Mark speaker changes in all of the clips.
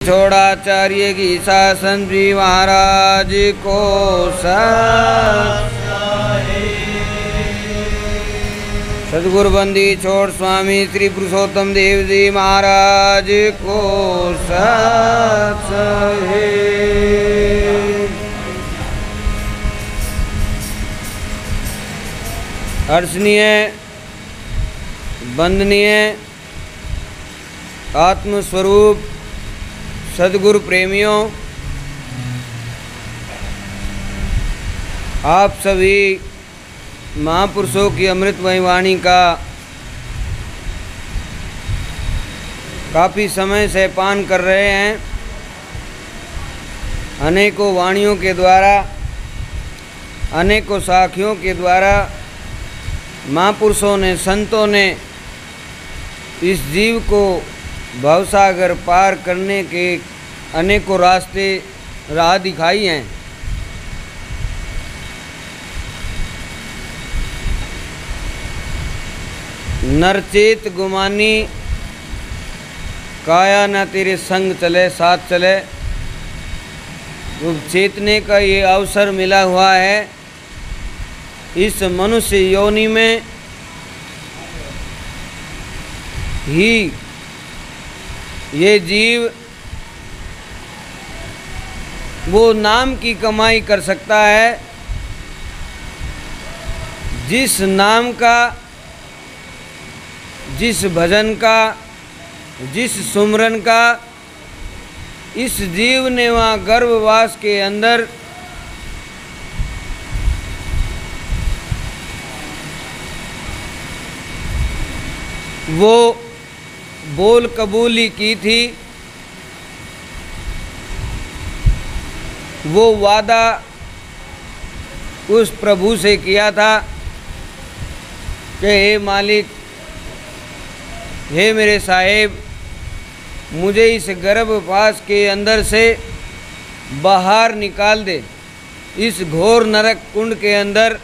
Speaker 1: छोड़ाचार्य की शासन जी महाराज को सदगुरुबंदी छोड़ स्वामी श्री पुरुषोत्तम देव जी महाराज को सत अर्चनीय वंदनीय आत्मस्वरूप सदगुरु प्रेमियों, आप सभी महापुरुषों की अमृतमयी वाणी का काफ़ी समय से पान कर रहे हैं। अनेकों वाणियों के द्वारा, अनेकों साखियों के द्वारा महापुरुषों ने, संतों ने इस जीव को भवसागर पार करने के अनेकों रास्ते, राह दिखाई हैं। नरचेत गुमानी काया न तेरे संग चले साथ चले। चेतने का ये अवसर मिला हुआ है। इस मनुष्य योनि में ही ये जीव वो नाम की कमाई कर सकता है जिस नाम का, जिस भजन का, जिस सुमरन का इस जीव ने वहाँ गर्भवास के अंदर वो बोल कबूली की थी, वो वादा उस प्रभु से किया था कि हे मालिक, हे मेरे साहेब, मुझे इस गर्भवास के अंदर से बाहर निकाल दे। इस घोर नरक कुंड के अंदर,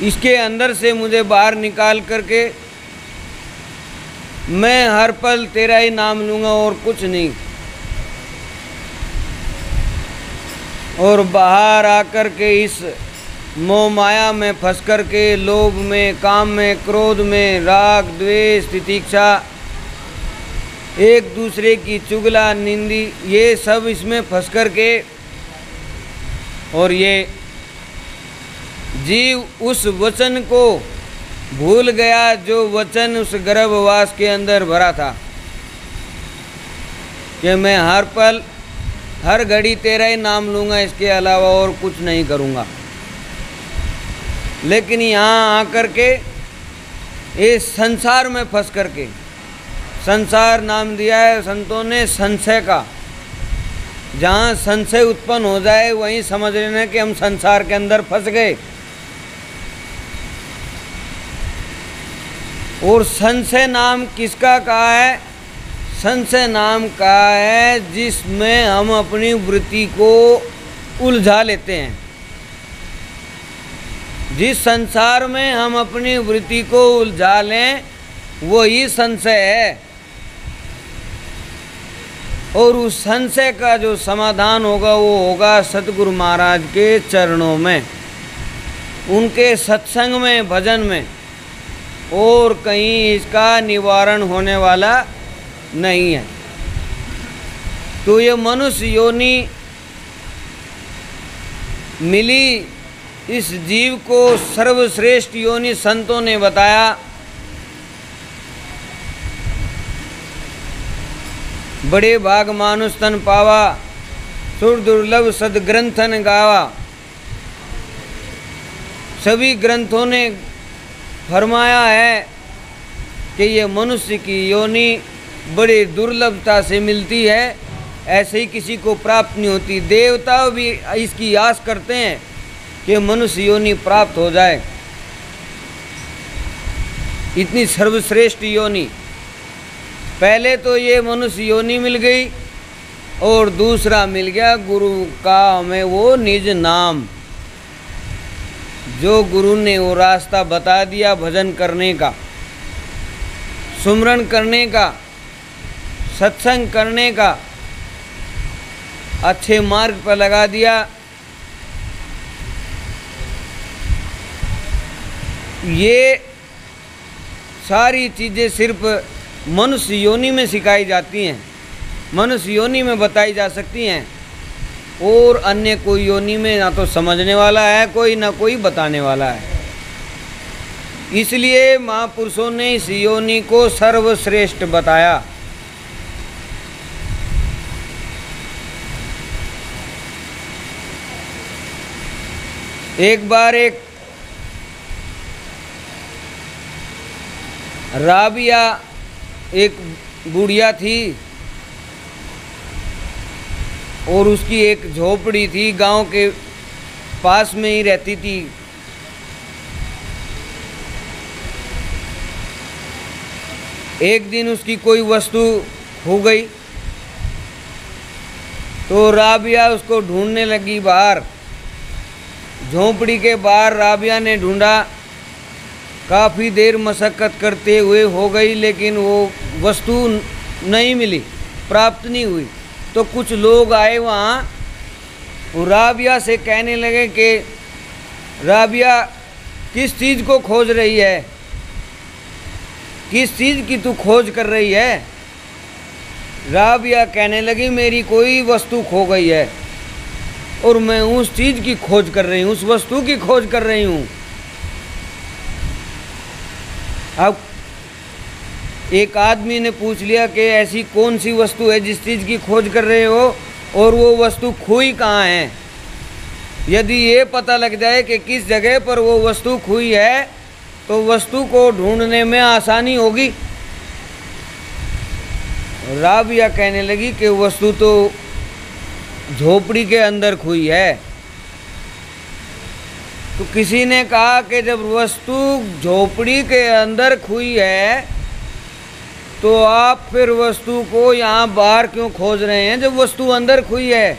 Speaker 1: इसके अंदर से मुझे बाहर निकाल करके मैं हर पल तेरा ही नाम लूँगा और कुछ नहीं। और बाहर आकर के इस मोह माया में फंस कर के, लोभ में, काम में, क्रोध में, राग, द्वेष, तितिक्षा, एक दूसरे की चुगला निंदी, ये सब इसमें फंस कर के, और ये जीव उस वचन को भूल गया जो वचन उस गर्भवास के अंदर भरा था कि मैं हर पल, हर घड़ी तेरा ही नाम लूँगा, इसके अलावा और कुछ नहीं करूँगा। लेकिन यहाँ आकर के इस संसार में फंस कर के, संसार नाम दिया है संतों ने संशय का। जहाँ संशय उत्पन्न हो जाए वहीं समझ लेना कि हम संसार के अंदर फंस गए। और संशय नाम किसका कहा है? संशय नाम का है जिसमें हम अपनी वृत्ति को उलझा लेते हैं। जिस संसार में हम अपनी वृत्ति को उलझा लें वही संशय है। और उस संशय का जो समाधान होगा वो होगा सतगुरु महाराज के चरणों में, उनके सत्संग में, भजन में। और कहीं इसका निवारण होने वाला नहीं है। तो ये मनुष्य योनि मिली इस जीव को सर्वश्रेष्ठ योनि संतों ने बताया। बड़े भाग मानुष तन पावा, सुर दुर्लभ सदग्रंथन गावा। सभी ग्रंथों ने फरमाया है कि ये मनुष्य की योनि बड़ी दुर्लभता से मिलती है, ऐसे ही किसी को प्राप्त नहीं होती। देवता भी इसकी आस करते हैं कि मनुष्य योनि प्राप्त हो जाए। इतनी सर्वश्रेष्ठ योनि। पहले तो ये मनुष्य योनि मिल गई और दूसरा मिल गया गुरु का हमें वो निज नाम, जो गुरु ने वो रास्ता बता दिया भजन करने का। सुमरन करने का, सत्संग करने का अच्छे मार्ग पर लगा दिया। ये सारी चीज़ें सिर्फ मनुष्य योनि में सिखाई जाती हैं, मनुष्य योनि में बताई जा सकती हैं, और अन्य कोई योनि में ना तो समझने वाला है कोई, ना कोई बताने वाला है। इसलिए महापुरुषों ने इस योनि को सर्वश्रेष्ठ बताया। एक बार एक राबिया एक बुढ़िया थी और उसकी एक झोपड़ी थी, गांव के पास में ही रहती थी। एक दिन उसकी कोई वस्तु खो गई तो राबिया उसको ढूंढने लगी बाहर। झोंपड़ी के बाहर राबिया ने ढूंढा, काफ़ी देर मशक्क़त करते हुए हो गई, लेकिन वो वस्तु नहीं मिली, प्राप्त नहीं हुई। तो कुछ लोग आए वहाँ, राबिया से कहने लगे कि राबिया किस चीज़ को खोज रही है, किस चीज़ की तू खोज कर रही है। राबिया कहने लगी मेरी कोई वस्तु खो गई है और मैं उस चीज़ की खोज कर रही हूँ, उस वस्तु की खोज कर रही हूँ। अब एक आदमी ने पूछ लिया कि ऐसी कौन सी वस्तु है जिस चीज़ की खोज कर रहे हो और वो वस्तु खोई कहाँ है। यदि ये पता लग जाए कि किस जगह पर वो वस्तु खोई है तो वस्तु को ढूंढने में आसानी होगी। राबिया कहने लगी कि वस्तु तो झोपड़ी के अंदर खोई है। तो किसी ने कहा कि जब वस्तु झोपड़ी के अंदर खोई है तो आप फिर वस्तु को यहाँ बाहर क्यों खोज रहे हैं जब वस्तु अंदर खोई है।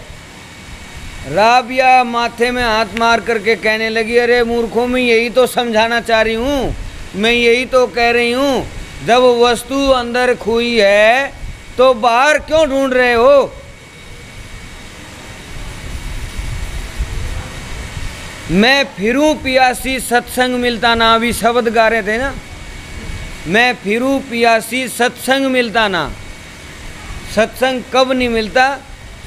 Speaker 1: राबिया माथे में हाथ मार करके कहने लगी अरे मूर्खों, मैं यही तो समझाना चाह रही हूँ, मैं यही तो कह रही हूँ, जब वस्तु अंदर खोई है तो बाहर क्यों ढूंढ रहे हो। मैं फिरूं पियासी सत्संग मिलता ना, अभी शब्द गा रहे थे ना, मैं फिरूं पियासी सत्संग मिलता ना। सत्संग कब नहीं मिलता,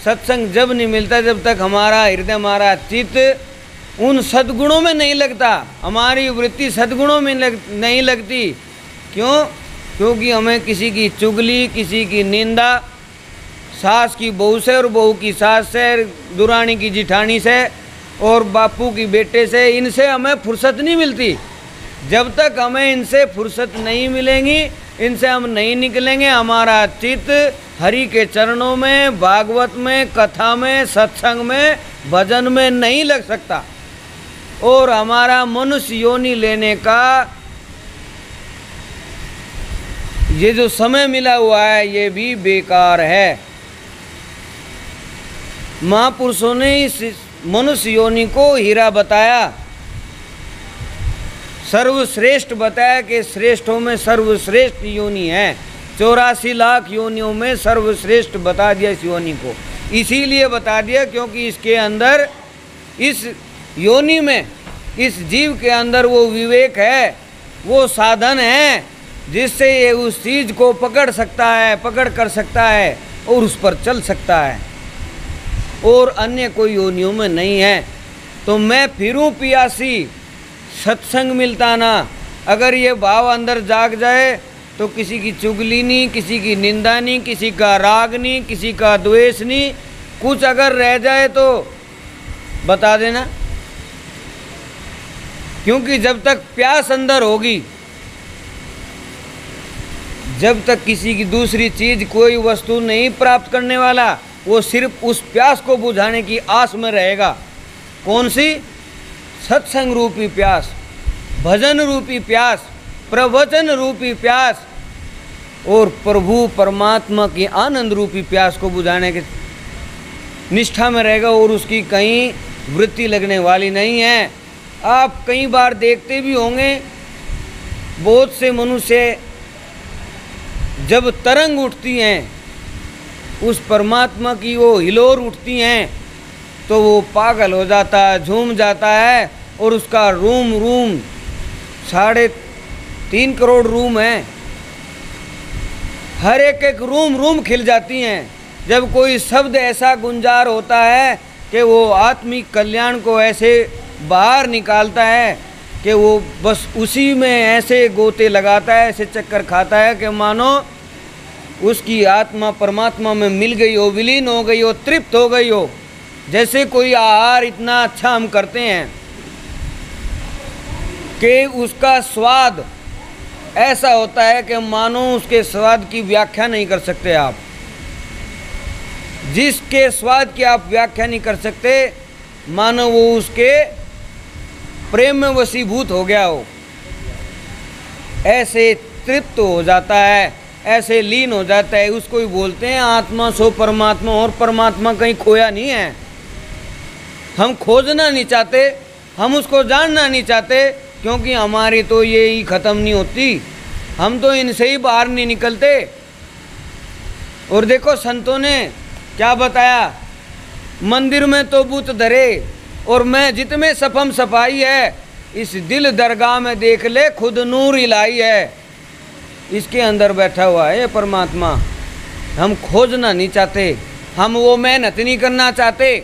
Speaker 1: सत्संग जब नहीं मिलता जब तक हमारा हृदय, हमारा चित्त उन सद्गुणों में नहीं लगता, हमारी वृत्ति सद्गुणों में नहीं लगती। क्यों? क्योंकि हमें किसी की चुगली, किसी की निंदा, सास की बहू से और बहू की सास से, दुरानी की जिठानी से और बापू की बेटे से, इनसे हमें फुर्सत नहीं मिलती। जब तक हमें इनसे फुर्सत नहीं मिलेंगी, इनसे हम नहीं निकलेंगे, हमारा चित्त हरि के चरणों में, भागवत में, कथा में, सत्संग में, भजन में नहीं लग सकता। और हमारा मनुष्य योनि लेने का ये जो समय मिला हुआ है ये भी बेकार है। महापुरुषों ने इस मनुष्य योनि को हीरा बताया, सर्वश्रेष्ठ बताया कि श्रेष्ठों में सर्वश्रेष्ठ योनि है। 84 लाख योनियों में सर्वश्रेष्ठ बता दिया इस योनि को। इसीलिए बता दिया क्योंकि इसके अंदर, इस योनि में, इस जीव के अंदर वो विवेक है, वो साधन है जिससे ये उस चीज़ को पकड़ सकता है, पकड़ कर सकता है और उस पर चल सकता है, और अन्य कोई योनियों में नहीं है। तो मैं फिरूं पियासी सत्संग मिलता ना, अगर ये भाव अंदर जाग जाए तो किसी की चुगली नहीं, किसी की निंदा नहीं, किसी का राग नहीं, किसी का द्वेष नहीं, कुछ अगर रह जाए तो बता देना। क्योंकि जब तक प्यास अंदर होगी, जब तक किसी की दूसरी चीज़, कोई वस्तु नहीं प्राप्त करने वाला, वो सिर्फ उस प्यास को बुझाने की आस में रहेगा। कौन सी? सत्संग रूपी प्यास, भजन रूपी प्यास, प्रवचन रूपी प्यास और प्रभु परमात्मा की आनंद रूपी प्यास को बुझाने के निष्ठा में रहेगा, और उसकी कहीं वृत्ति लगने वाली नहीं है। आप कई बार देखते भी होंगे बहुत से मनुष्य जब तरंग उठती हैं, उस परमात्मा की वो हिलोर उठती हैं, तो वो पागल हो जाता है, झूम जाता है। और उसका रूम 3.5 करोड़ रूम हैं, हर एक रूम खिल जाती हैं। जब कोई शब्द ऐसा गुंजार होता है कि वो आत्मिक कल्याण को ऐसे बाहर निकालता है कि वो बस उसी में ऐसे गोते लगाता है, ऐसे चक्कर खाता है कि मानो उसकी आत्मा परमात्मा में मिल गई हो, विलीन हो गई हो, तृप्त हो गई हो। जैसे कोई आहार इतना अच्छा हम करते हैं कि उसका स्वाद ऐसा होता है कि मानो उसके स्वाद की व्याख्या नहीं कर सकते आप। जिसके स्वाद की आप व्याख्या नहीं कर सकते, मानो वो उसके प्रेम में वशीभूत हो गया हो, ऐसे तृप्त हो जाता है, ऐसे लीन हो जाता है। उसको ही बोलते हैं आत्मा सो परमात्मा। और परमात्मा कहीं खोया नहीं है। हम खोजना नहीं चाहते, हम उसको जानना नहीं चाहते, क्योंकि हमारी तो ये ही ख़त्म नहीं होती, हम तो इनसे ही बाहर नहीं निकलते। और देखो संतों ने क्या बताया, मंदिर में तो बूत धरे और मैं जितने सफम सफाई है, इस दिल दरगाह में देख ले खुद नूर इलाई है। इसके अंदर बैठा हुआ है परमात्मा। हम खोजना नहीं चाहते, हम वो मेहनत नहीं करना चाहते,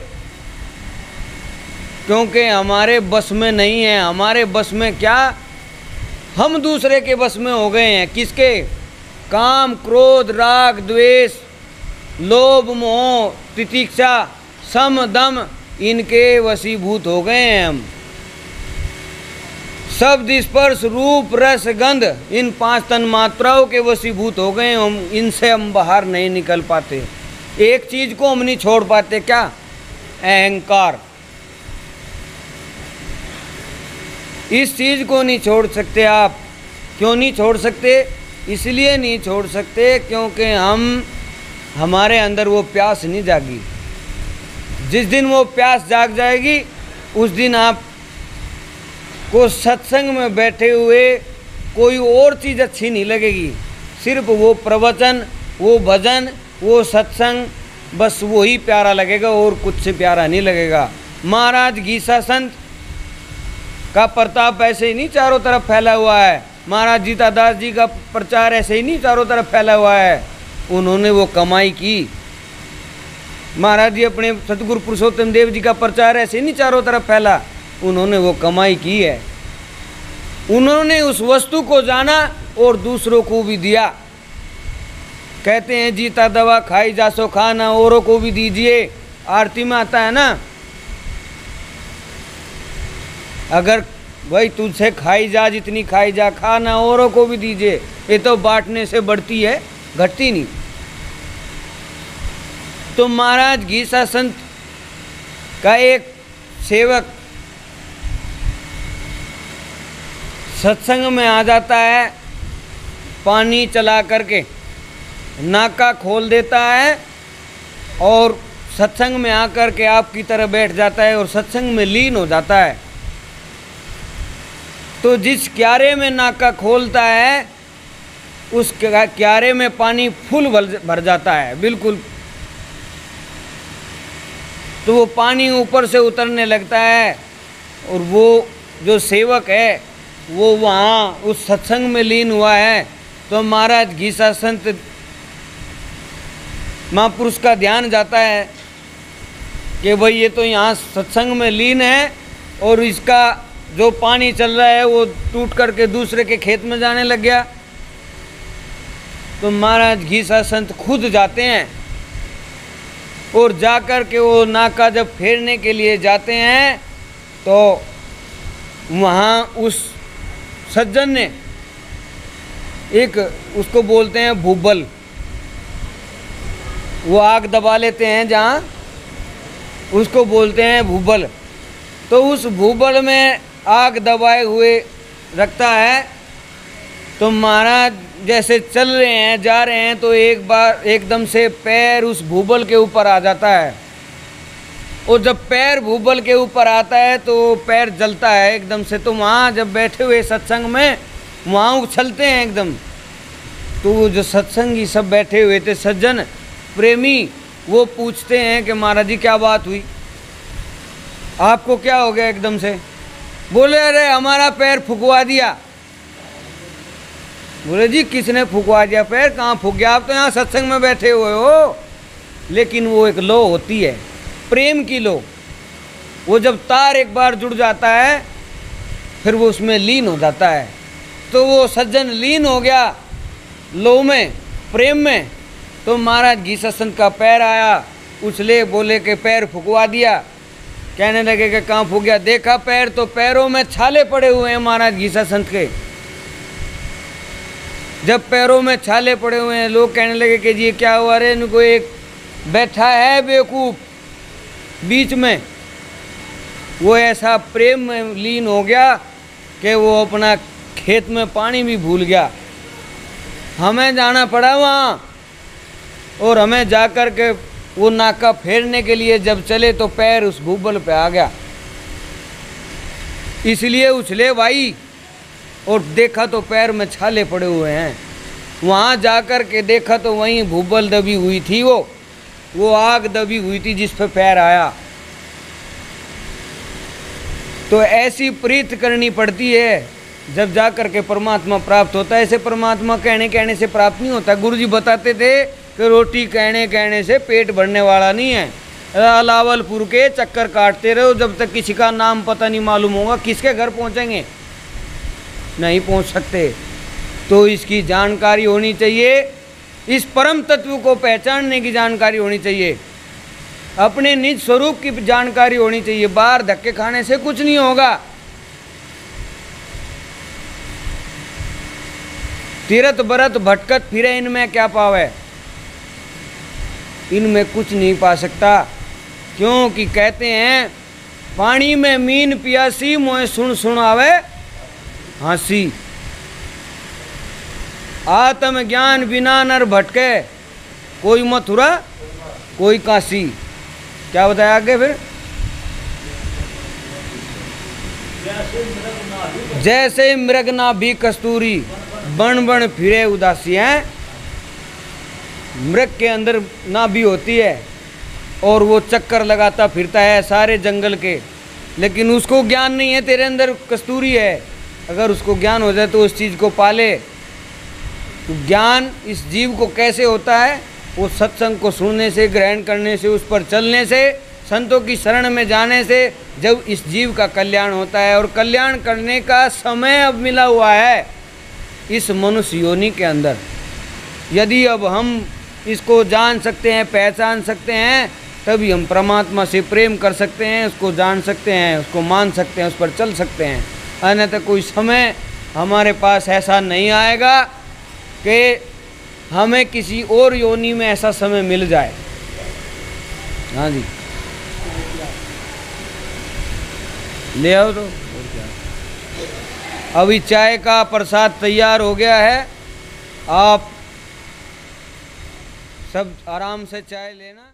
Speaker 1: क्योंकि हमारे बस में नहीं है। हमारे बस में क्या, हम दूसरे के बस में हो गए हैं। किसके? काम, क्रोध, राग, द्वेष, लोभ, मोह, तितिक्षा, सम, दम, इनके वशीभूत हो गए हैं हम। शब्द, स्पर्श, रूप, रस, गंध, इन 5 तन मात्राओं के वशीभूत हो गए हम। इनसे हम बाहर नहीं निकल पाते। एक चीज को हम नहीं छोड़ पाते, क्या? अहंकार। इस चीज को नहीं छोड़ सकते आप। क्यों नहीं छोड़ सकते? इसलिए नहीं छोड़ सकते क्योंकि हमारे अंदर वो प्यास नहीं जागी। जिस दिन वो प्यास जाग जाएगी, उस दिन आप को सत्संग में बैठे हुए कोई और चीज़ अच्छी नहीं लगेगी। सिर्फ वो प्रवचन, वो भजन, वो सत्संग, बस वही प्यारा लगेगा और कुछ से प्यारा नहीं लगेगा। महाराज गीसा संत का प्रताप ऐसे ही नहीं चारों तरफ फैला हुआ है। महाराज जीता दास जी का प्रचार ऐसे ही नहीं चारों तरफ फैला हुआ है। उन्होंने वो कमाई की। महाराज जी अपने सतगुरु पुरुषोत्तम देव जी का प्रचार ऐसे ही नहीं चारों तरफ फैला, उन्होंने वो कमाई की है। उन्होंने उस वस्तु को जाना और दूसरों को भी दिया। कहते हैं जीता दवा खाई जा सो खाना, औरों को भी दीजिए। आरती में आता है ना, अगर भाई तुझसे खाई जा, जितनी खाई जा, खाना औरों को भी दीजिए। ये तो बांटने से बढ़ती है, घटती नहीं। तो महाराज गीसा संत का एक सेवक सत्संग में आ जाता है, पानी चला करके नाका खोल देता है और सत्संग में आकर के आपकी तरह बैठ जाता है और सत्संग में लीन हो जाता है। तो जिस क्यारे में नाका खोलता है, उस क्यारे में पानी फुल भर जाता है, बिल्कुल। तो वो पानी ऊपर से उतरने लगता है और वो जो सेवक है वो वहाँ उस सत्संग में लीन हुआ है। तो महाराज गीसा संत महापुरुष का ध्यान जाता है कि भाई ये तो यहाँ सत्संग में लीन है और इसका जो पानी चल रहा है वो टूट करके दूसरे के खेत में जाने लग गया। तो महाराज गीसा संत खुद जाते हैं और जाकर के वो नाका जब फेरने के लिए जाते हैं तो वहाँ उस सज्जन ने एक, उसको बोलते हैं भूबल, वो आग दबा लेते हैं जहाँ, उसको बोलते हैं भूबल। तो उस भूबल में आग दबाए हुए रखता है। तो महाराज जैसे चल रहे हैं, जा रहे हैं, तो एक बार एकदम से पैर उस भूबल के ऊपर आ जाता है। और जब पैर भूबल के ऊपर आता है तो पैर जलता है एकदम से। तो वहाँ जब बैठे हुए सत्संग में वहाँ उछलते हैं एकदम। तो वो जो सत्संगी सब बैठे हुए थे सज्जन प्रेमी, वो पूछते हैं कि महाराज जी क्या बात हुई, आपको क्या हो गया एकदम से? बोले अरे हमारा पैर फुकवा दिया। बोले जी किसने फुकवा दिया पैर? कहाँ फूक गया? आप तो यहाँ सत्संग में बैठे हुए हो। लेकिन वो एक लो होती है, प्रेम की लो। वो जब तार एक बार जुड़ जाता है फिर वो उसमें लीन हो जाता है। तो वो सज्जन लीन हो गया लो में, प्रेम में। तो महाराज घीसा संत का पैर आया, उछले, बोले कि पैर फुकवा दिया। कहने लगे कि कहाँ फूक गया? देखा पैर तो पैरों में छाले पड़े हुए हैं महाराज घीसा संत के। जब पैरों में छाले पड़े हुए हैं, लोग कहने लगे कि जी क्या हुआ? अरे इनको एक बैठा है बेवकूफ बीच में। वो ऐसा प्रेम में लीन हो गया कि वो अपना खेत में पानी भी भूल गया। हमें जाना पड़ा वहाँ, और हमें जाकर के वो नाका फेरने के लिए जब चले तो पैर उस भूबल पे आ गया। इसलिए उछले भाई, और देखा तो पैर में छाले पड़े हुए हैं। वहाँ जाकर के देखा तो वहीं भूबल दबी हुई थी, वो आग दबी हुई थी जिस पे पैर आया। तो ऐसी प्रीत करनी पड़ती है जब जाकर के परमात्मा प्राप्त होता है। ऐसे परमात्मा कहने से प्राप्त नहीं होता। गुरु जी बताते थे कि रोटी कहने से पेट भरने वाला नहीं है। अलावलपुर के चक्कर काटते रहो जब तक किसी का नाम पता नहीं मालूम होगा। किसके घर पहुंचेंगे? नहीं पहुंच सकते। तो इसकी जानकारी होनी चाहिए, इस परम तत्व को पहचानने की जानकारी होनी चाहिए, अपने निज स्वरूप की जानकारी होनी चाहिए। बाहर धक्के खाने से कुछ नहीं होगा। तीरथ बरत भटकत फिरे इनमें क्या पावे? इनमें कुछ नहीं पा सकता, क्योंकि कहते हैं पानी में मीन पियासी मोए सुन सुनावे हंसी। आत्म ज्ञान बिना नर भटके, कोई मथुरा कोई काशी। क्या बताया आगे फिर? जैसे मृग नाभि कस्तूरी, बन बन फिरे उदासी। हैं मृग के अंदर नाभि होती है और वो चक्कर लगाता फिरता है सारे जंगल के, लेकिन उसको ज्ञान नहीं है तेरे अंदर कस्तूरी है। अगर उसको ज्ञान हो जाए तो उस चीज़ को पाले। तो ज्ञान इस जीव को कैसे होता है? वो सत्संग को सुनने से, ग्रहण करने से, उस पर चलने से, संतों की शरण में जाने से जब इस जीव का कल्याण होता है। और कल्याण करने का समय अब मिला हुआ है इस मनुष्य योनि के अंदर। यदि अब हम इसको जान सकते हैं, पहचान सकते हैं, तभी हम परमात्मा से प्रेम कर सकते हैं, उसको जान सकते हैं, उसको मान सकते हैं, उस पर चल सकते हैं। अन्यथा कोई समय हमारे पास ऐसा नहीं आएगा कि हमें किसी और योनि में ऐसा समय मिल जाए। हाँ जी, ले आओ। तो अभी चाय का प्रसाद तैयार हो गया है, आप सब आराम से चाय लेना।